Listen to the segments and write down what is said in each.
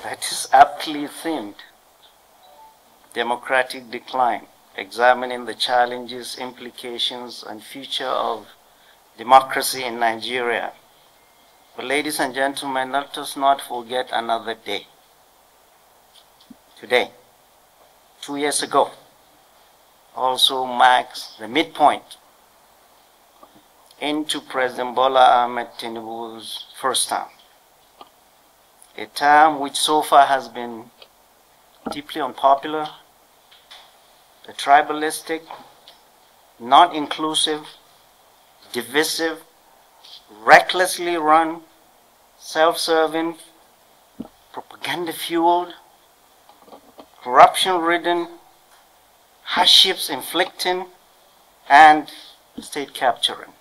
that is aptly themed, Democratic Decline, examining the challenges, implications, and future of democracy in Nigeria. But ladies and gentlemen, let us not forget another day. Today, 2 years ago, also marks the midpoint into President Bola Ahmed Tinubu's first term. A term which so far has been deeply unpopular, a tribalistic, non-inclusive, divisive, recklessly run, self-serving, propaganda-fueled, corruption-ridden, hardships inflicting, and state capturing.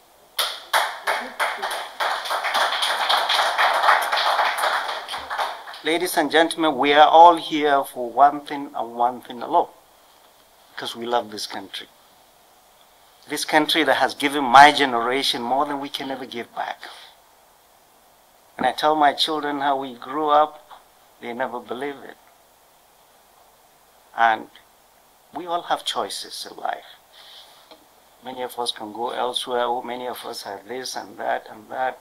Ladies and gentlemen, we are all here for one thing and one thing alone, because we love this country. This country that has given my generation more than we can ever give back. When I tell my children how we grew up, they never believe it. And we all have choices in life. Many of us can go elsewhere, many of us have this and that and that.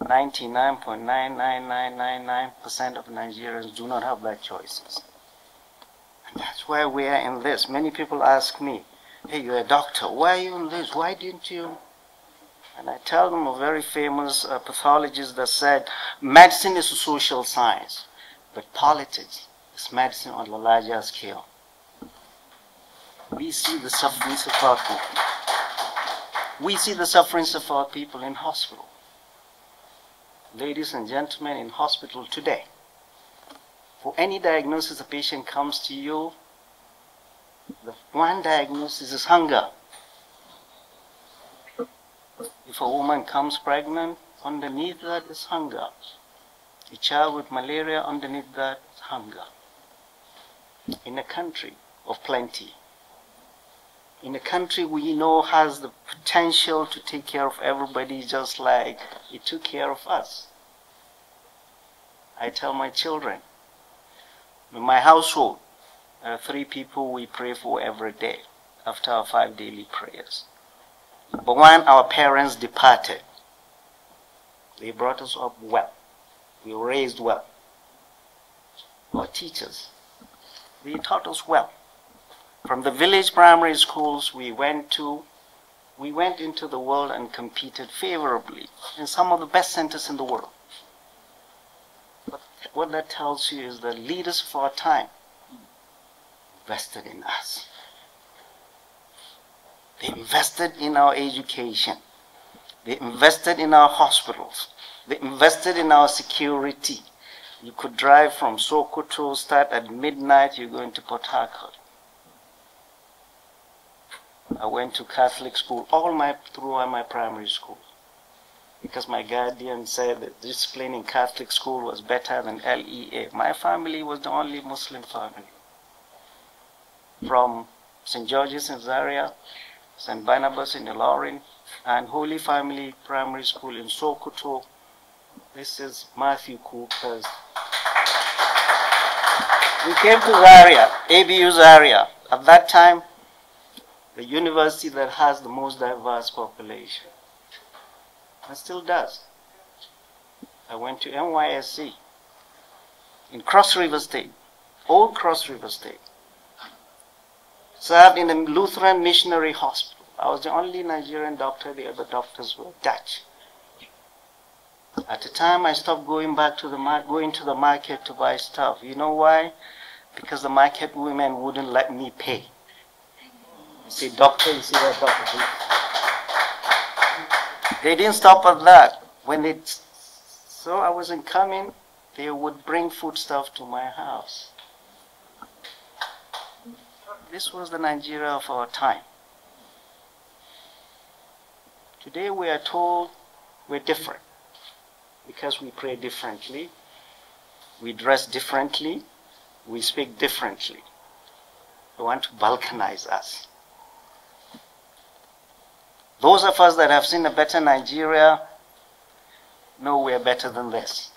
99.99999% of Nigerians do not have that choices. And that's why we are in this. Many people ask me, hey, you're a doctor, why are you in this? Why didn't you? And I tell them a very famous pathologist that said, medicine is a social science, but politics is medicine on a larger scale. We see the sufferings of our people. We see the sufferings of our people in hospital. Ladies and gentlemen, in hospital today, for any diagnosis a patient comes to you, the one diagnosis is hunger. If a woman comes pregnant, underneath that is hunger. A child with malaria, underneath that is hunger. In a country of plenty, in a country we know has the potential to take care of everybody just like it took care of us. I tell my children, in my household, there are 3 people we pray for every day after our 5 daily prayers. But when our parents departed, they brought us up well. We were raised well. Our teachers, they taught us well. From the village primary schools we went into the world and competed favorably in some of the best centers in the world. But what that tells you is that leaders of our time invested in us. They invested in our education. They invested in our hospitals. They invested in our security. You could drive from Sokoto, start at midnight, you're going to Port Harcourt. I went to Catholic school throughout my primary school, because my guardian said that discipline in Catholic school was better than LEA. My family was the only Muslim family. From St. George's in Zaria, St. Barnabas in Ilorin, and Holy Family Primary School in Sokoto. This is Matthew Cooper's. We came to Zaria, ABU Zaria. At that time, the university that has the most diverse population, and still does. I went to NYSC in Cross River State, old Cross River State. Served in a Lutheran missionary hospital. I was the only Nigerian doctor, the other doctors were Dutch. At the time I stopped going to the market to buy stuff. You know why? Because the market women wouldn't let me pay. You see, doctor, you see that doctor? They didn't stop at that. When they saw I wasn't coming, they would bring foodstuff to my house. This was the Nigeria of our time. Today we are told we're different because we pray differently, we dress differently, we speak differently. They want to balkanize us. Those of us that have seen a better Nigeria know we're better than this.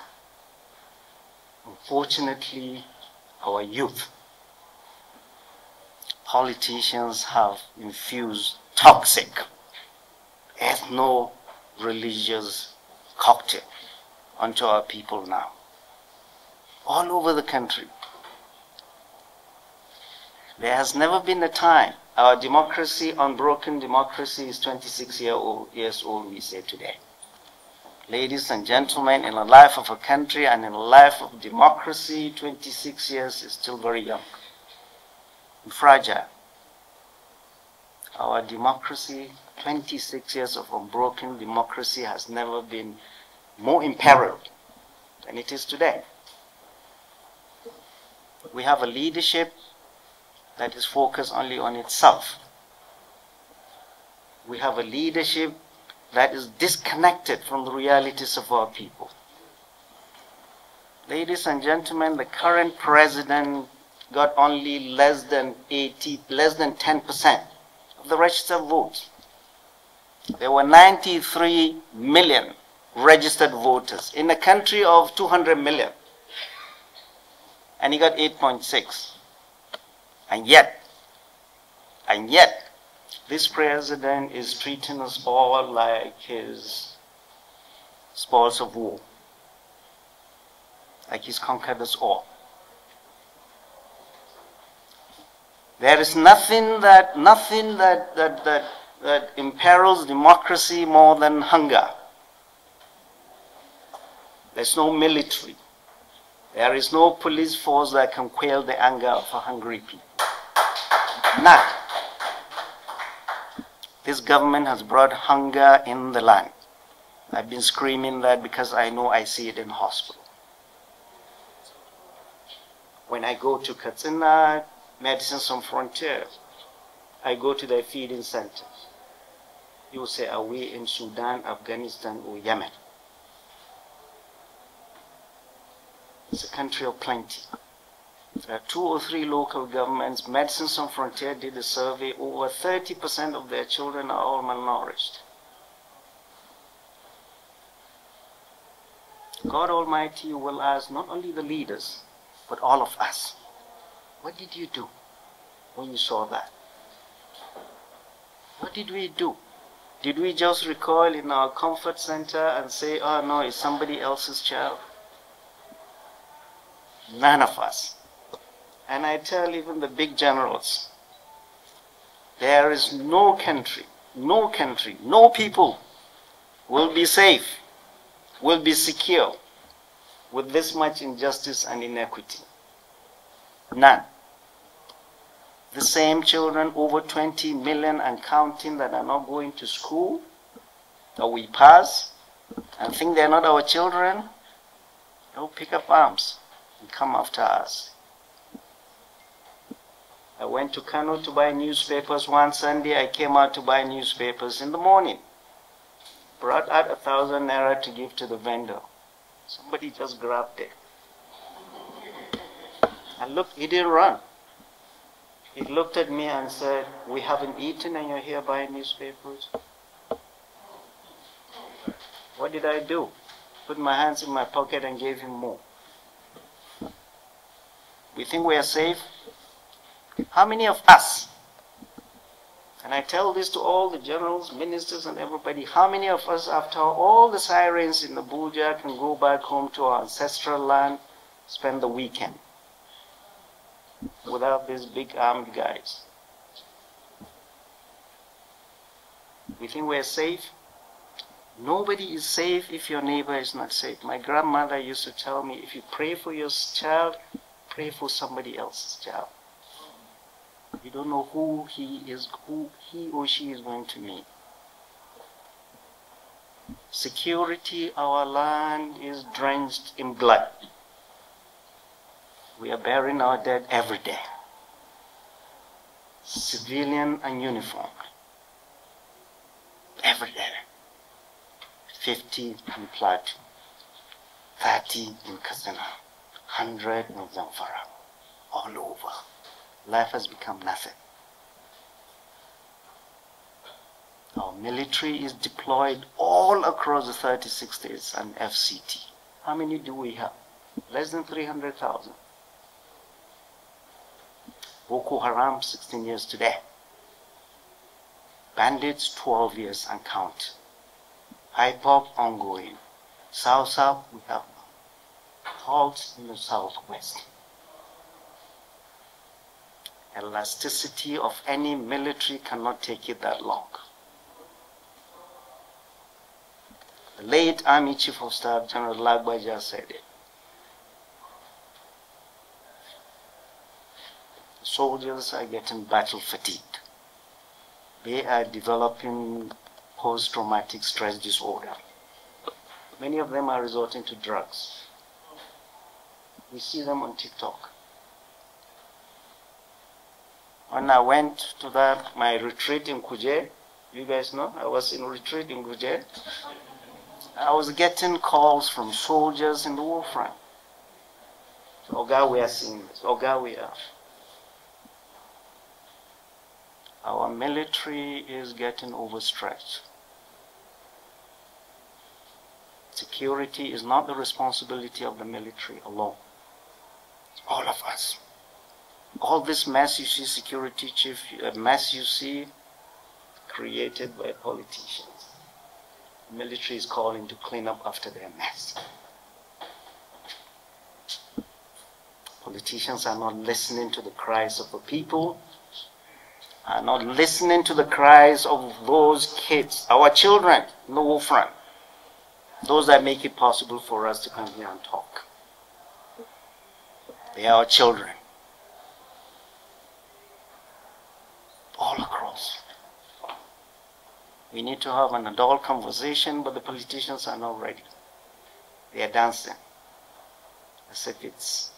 Fortunately, our youth, politicians have infused toxic, ethno-religious cocktail onto our people now, all over the country. There has never been a time. Our democracy, unbroken democracy, is 26 years old, we say today. Ladies and gentlemen, in the life of a country and in the life of democracy, 26 years is still very young and fragile. Our democracy, 26 years of unbroken democracy, has never been more imperiled than it is today. We have a leadership that is focused only on itself. We have a leadership that is disconnected from the realities of our people. Ladies and gentlemen, the current president got only less than 10% of the registered votes. There were 93 million registered voters in a country of 200 million. And he got 8.6. And yet, this president is treating us all like his spoils of war, like he's conquered us all. There is nothing that imperils democracy more than hunger. There's no military. There is no police force that can quell the anger of a hungry people. None. This government has brought hunger in the land. I've been screaming that because I know I see it in hospital. When I go to Katsina, Medicine Sans Frontières, I go to their feeding centers. You will say, are we in Sudan, Afghanistan, or Yemen? It's a country of plenty. There are 2 or 3 local governments. Medicine Sans Frontières did a survey. Over 30% of their children are all malnourished. God Almighty will ask not only the leaders, but all of us. What did you do when you saw that? What did we do? Did we just recoil in our comfort center and say, oh no, it's somebody else's child? None of us. And I tell even the big generals, there is no country, no people will be safe, will be secure with this much injustice and inequity. None. The same children, over 20 million and counting, that are not going to school, that we pass and think they're not our children, they'll pick up arms and come after us. I went to Kano to buy newspapers one Sunday. I came out to buy newspapers in the morning. Brought out 1,000 naira to give to the vendor. Somebody just grabbed it. And look, he didn't run. He looked at me and said, we haven't eaten and you're here buying newspapers. What did I do? Put my hands in my pocket and gave him more. We think we are safe? How many of us, and I tell this to all the generals, ministers and everybody, how many of us, after all the sirens in Abuja, can go back home to our ancestral land, spend the weekend without these big armed guys? We think we're safe? Nobody is safe if your neighbor is not safe. My grandmother used to tell me, if you pray for your child, pray for somebody else's child. You don't know who he or she is going to meet. Security, our land is drenched in blood. We are burying our dead every day. Civilian and uniform. Every day. 50 in Plateau, 30 in Katsina, 100 in Zamfara, all over. Life has become nothing. Our military is deployed all across the 36 states and FCT. How many do we have? Less than 300,000. Boko Haram, 16 years today. Bandits, 12 years and count. IPOP ongoing. South, we have halts in the southwest. Elasticity of any military cannot take it that long. The late Army Chief of Staff, General Lagbaja, said it. The soldiers are getting battle fatigued. They are developing post-traumatic stress disorder. Many of them are resorting to drugs. We see them on TikTok. When I went to my retreat in Kuje, you guys know, I was in retreat in Kuje. I was getting calls from soldiers in the war front. Oga, we are seeing this. Oga, we are. Our military is getting overstretched. Security is not the responsibility of the military alone. It's all of us. All this mess you see, security chief, mess you see, created by politicians. The military is calling to clean up after their mess. Politicians are not listening to the cries of the people, are not listening to the cries of those kids, our children in the war front, those that make it possible for us to come here and talk. They are our children. All across. We need to have an adult conversation, but the politicians are not ready. They are dancing as if it's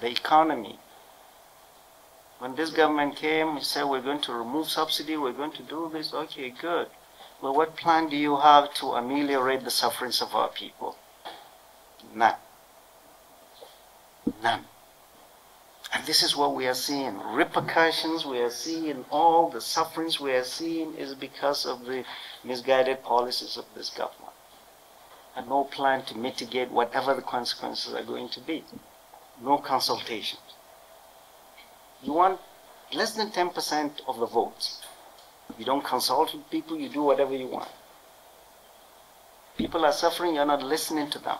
the economy. When this government came, he said, we're going to remove subsidy, we're going to do this. Okay, good. Well, what plan do you have to ameliorate the sufferings of our people? None. None. And this is what we are seeing. Repercussions we are seeing, all the sufferings we are seeing is because of the misguided policies of this government. And no plan to mitigate whatever the consequences are going to be. No consultation. You want less than 10% of the votes. You don't consult with people, you do whatever you want. People are suffering, you're not listening to them.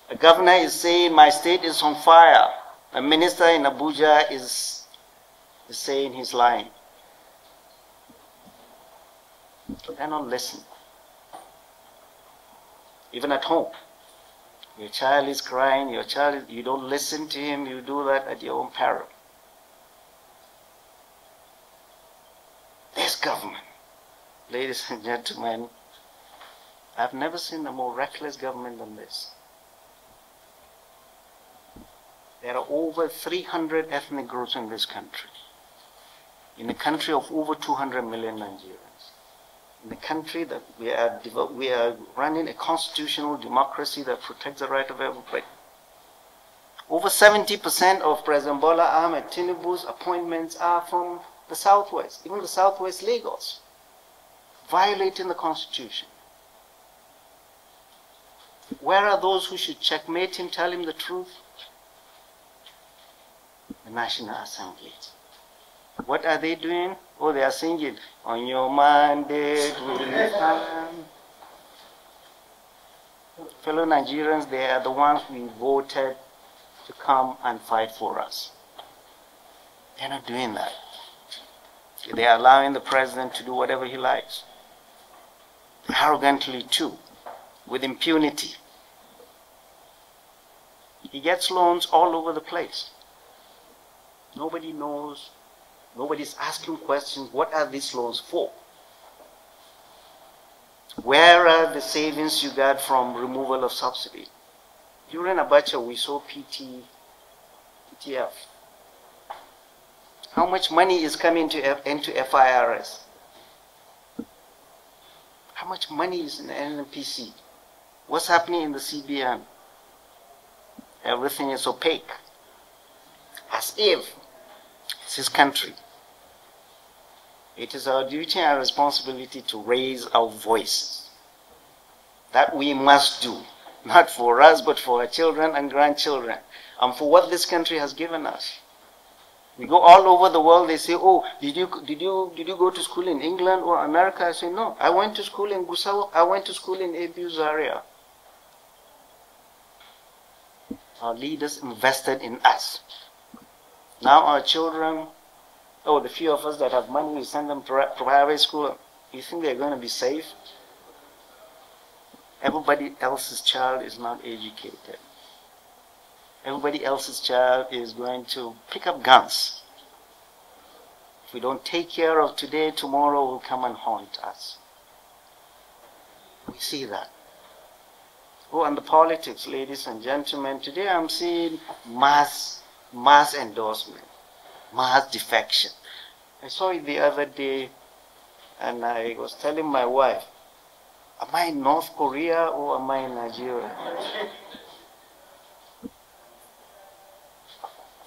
A governor is saying, my state is on fire. A minister in Abuja is saying he's lying. They're not listening. Even at home. Your child is crying, you don't listen to him, you do that at your own peril. This government, ladies and gentlemen, I've never seen a more reckless government than this. There are over 300 ethnic groups in this country. In a country of over 200 million Nigerians. In a country that we are running a constitutional democracy that protects the right of everybody. Over 70% of President Bola Ahmed Tinubu's appointments are from the Southwest, even the Southwest Lagos, violating the Constitution. Where are those who should checkmate him, tell him the truth? The National Assembly. What are they doing? Oh, they are singing, on your mandate will you come. Fellow Nigerians, they are the ones we voted to come and fight for us. They're not doing that. They are allowing the president to do whatever he likes. Arrogantly too, with impunity. He gets loans all over the place. Nobody knows, nobody's asking questions, what are these loans for? Where are the savings you got from removal of subsidy? During Abacha, we saw PTF. How much money is coming into FIRS? How much money is in the NNPC? What's happening in the CBN? Everything is opaque. As if it's his country. It is our duty and responsibility to raise our voices. that we must do, not for us, but for our children and grandchildren, and for what this country has given us. We go all over the world, they say, oh, did you go to school in England or America? I say, no, I went to school in Gusau, I went to school in ABU Zaria. Our leaders invested in us. Now our children, oh, the few of us that have money, we send them to private school. You think they're going to be safe? Everybody else's child is not educated. Everybody else's child is going to pick up guns. If we don't take care of today, tomorrow will come and haunt us. We see that. Oh, and the politics, ladies and gentlemen, today I'm seeing mass endorsement, mass defection. I saw it the other day, and I was telling my wife, am I in North Korea or am I in Nigeria?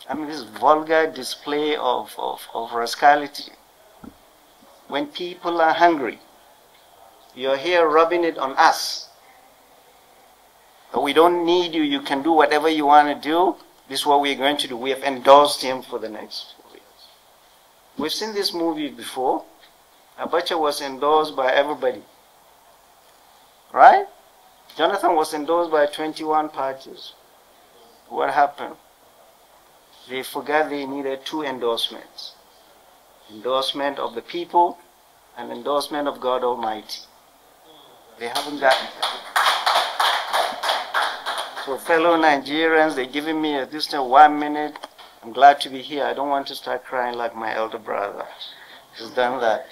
I mean, this vulgar display of rascality. When people are hungry, you're here rubbing it on us. But we don't need you. You can do whatever you want to do. This is what we're going to do. We have endorsed him for the next 4 years. We've seen this movie before. Abacha was endorsed by everybody. Right? Jonathan was endorsed by 21 parties. What happened? They forgot they needed 2 endorsements. Endorsement of the people and endorsement of God Almighty. They haven't gotten that. So fellow Nigerians, they're giving me a distant 1 minute. I'm glad to be here. I don't want to start crying like my elder brother. He's done that.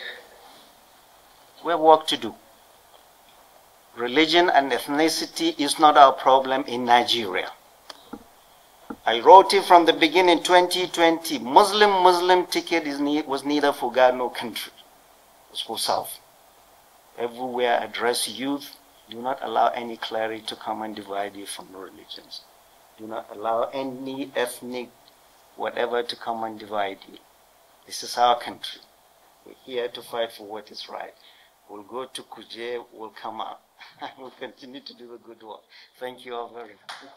We have work to do. Religion and ethnicity is not our problem in Nigeria. I wrote it from the beginning, 2020. Muslim ticket was neither for God nor country. It was for self. Everywhere address youth. Do not allow any clarity to come and divide you from religions. Do not allow any ethnic whatever to come and divide you. This is our country. We're here to fight for what is right. We'll go to Kuje, we'll come out. We'll continue to do the good work. Thank you all very much.